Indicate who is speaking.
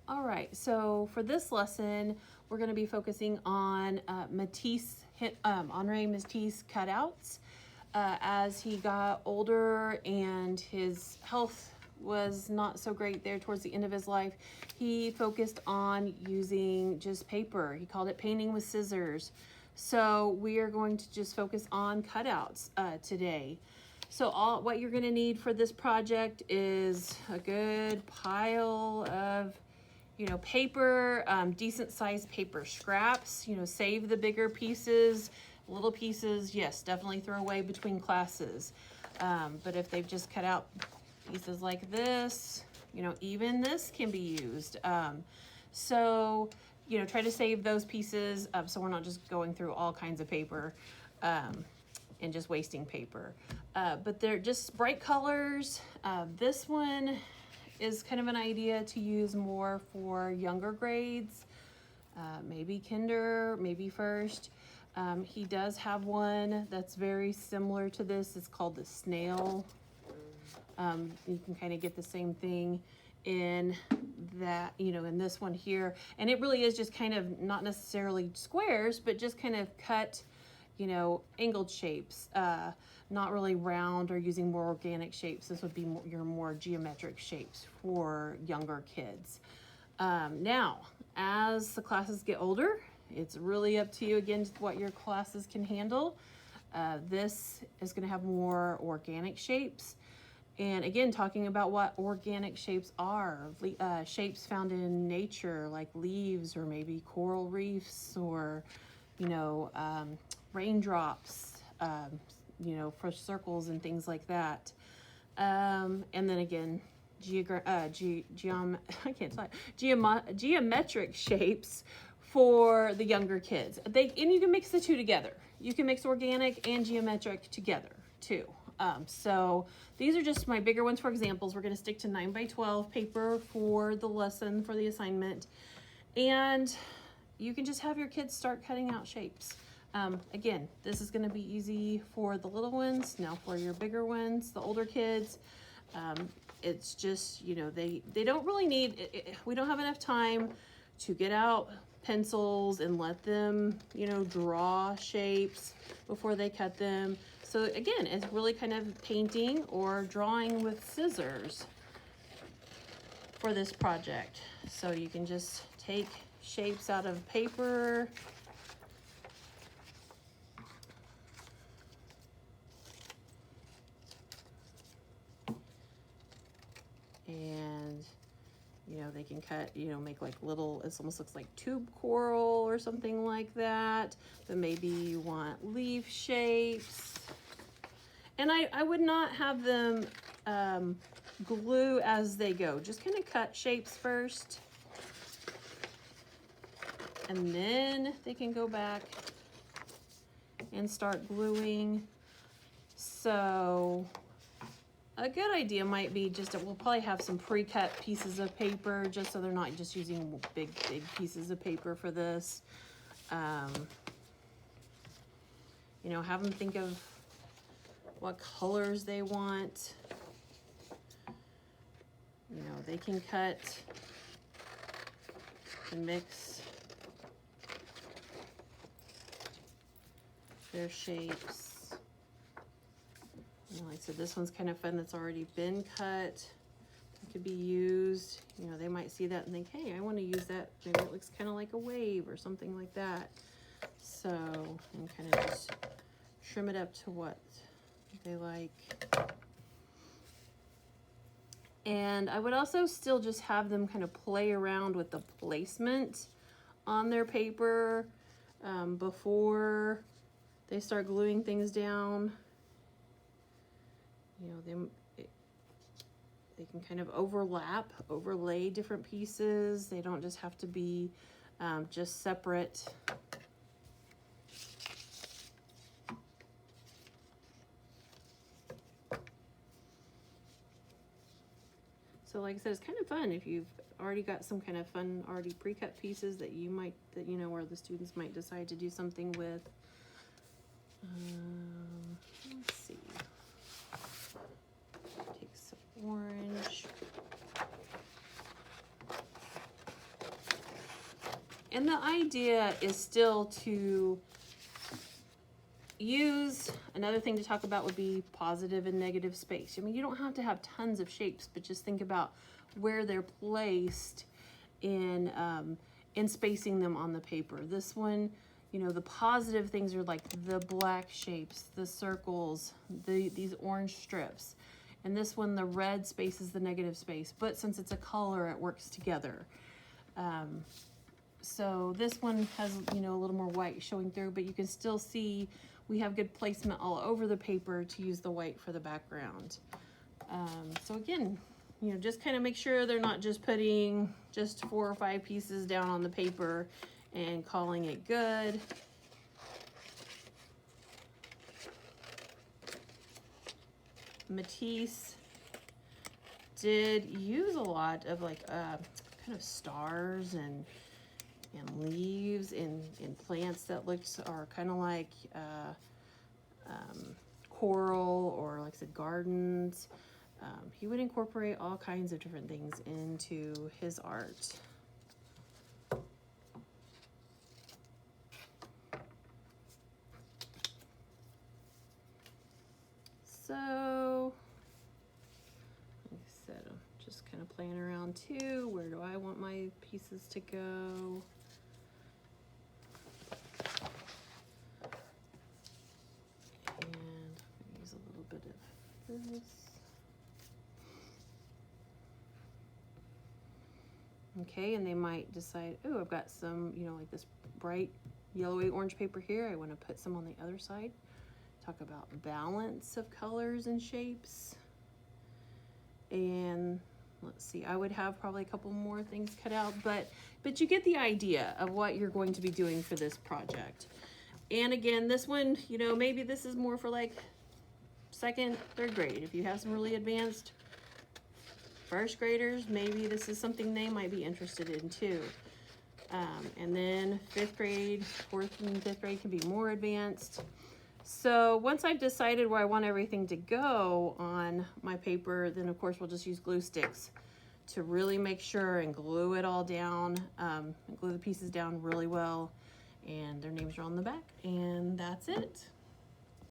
Speaker 1: All right, so for this lesson, we're going to be focusing on Matisse, Henri Matisse cutouts. As he got older and his health was not so great there towards the end of his life, he focused on using just paper. He called it painting with scissors. So we are going to just focus on cutouts today. So what you're going to need for this project is a good pile of paper, decent sized paper scraps. Save the bigger pieces. Little pieces, yes, definitely throw away between classes. But if they've just cut out pieces like this, even this can be used. So try to save those pieces so we're not just going through all kinds of paper and just wasting paper. But they're just bright colors. This one is kind of an idea to use more for younger grades, maybe kinder, maybe first. He does have one that's very similar to this. It's called the snail. You can kind of get the same thing in that, in this one here. And it really is just kind of not necessarily squares, but just kind of cut, angled shapes, not really round or using more organic shapes. This would be your more geometric shapes for younger kids. Now, as the classes get older, it's really up to you again what your classes can handle. This is going to have more organic shapes. And again, talking about what organic shapes are, shapes found in nature like leaves or maybe coral reefs or, raindrops, for circles and things like that. And then again, geometric shapes for the younger kids. And you can mix the two together. You can mix organic and geometric together too. So these are just my bigger ones for examples. We're going to stick to 9x12 paper for the lesson, for the assignment. And you can just have your kids start cutting out shapes. Again, this is going to be easy for the little ones. Now for your bigger ones, the older kids, it's just, they don't really need, we don't have enough time to get out pencils and let them, draw shapes before they cut them. So again, it's really kind of painting or drawing with scissors for this project. So you can just take shapes out of paper and they can cut, make like little, it almost looks like tube coral or something like that. But maybe you want leaf shapes. And I would not have them glue as they go. Just kind of cut shapes first. And then they can go back and start gluing. So a good idea might be we'll probably have some pre-cut pieces of paper just so they're not just using big pieces of paper for this. Have them think of what colors they want. They can cut and mix their shapes. Like I said, this one's kind of fun. That's already been cut. It could be used. They might see that and think, hey, I want to use that. Maybe it looks kind of like a wave or something like that. So, and kind of just trim it up to what they like. And I would also still just have them kind of play around with the placement on their paper before they start gluing things down. They can kind of overlay different pieces. They don't just have to be just separate. So like I said, it's kind of fun if you've already got some kind of fun already pre-cut pieces that where the students might decide to do something with. Let's see. Take some orange. And the idea is still to use, another thing to talk about would be positive and negative space. I mean, you don't have to have tons of shapes, but just think about where they're placed in spacing them on the paper. This one, you know, the positive things are like the black shapes, the circles, these orange strips. And this one, the red space is the negative space, but since it's a color, it works together. So this one has, you know, a little more white showing through, but you can still see we have good placement all over the paper to use the white for the background. So again, you know, just kind of make sure they're not just putting just 4 or 5 pieces down on the paper and calling it good. Matisse did use a lot of like kind of stars and leaves in plants that are kind of like coral, or like I said, gardens. He would incorporate all kinds of different things into his art. So, like I said, I'm just kind of playing around too. Where do I want my pieces to go? And I'm going to use a little bit of this. Okay, and they might decide, oh, I've got some, you know, like this bright yellowy orange paper here. I want to put some on the other side. Talk about balance of colors and shapes. And let's see, I would have probably a couple more things cut out, but you get the idea of what you're going to be doing for this project. And again, this one, you know, maybe this is more for like 2nd, 3rd grade. If you have some really advanced 1st graders, maybe this is something they might be interested in too. And then 5th grade, 4th and 5th grade can be more advanced. So once I've decided where I want everything to go on my paper, then of course we'll just use glue sticks to really make sure and glue it all down, glue the pieces down really well, and their names are on the back, and that's it.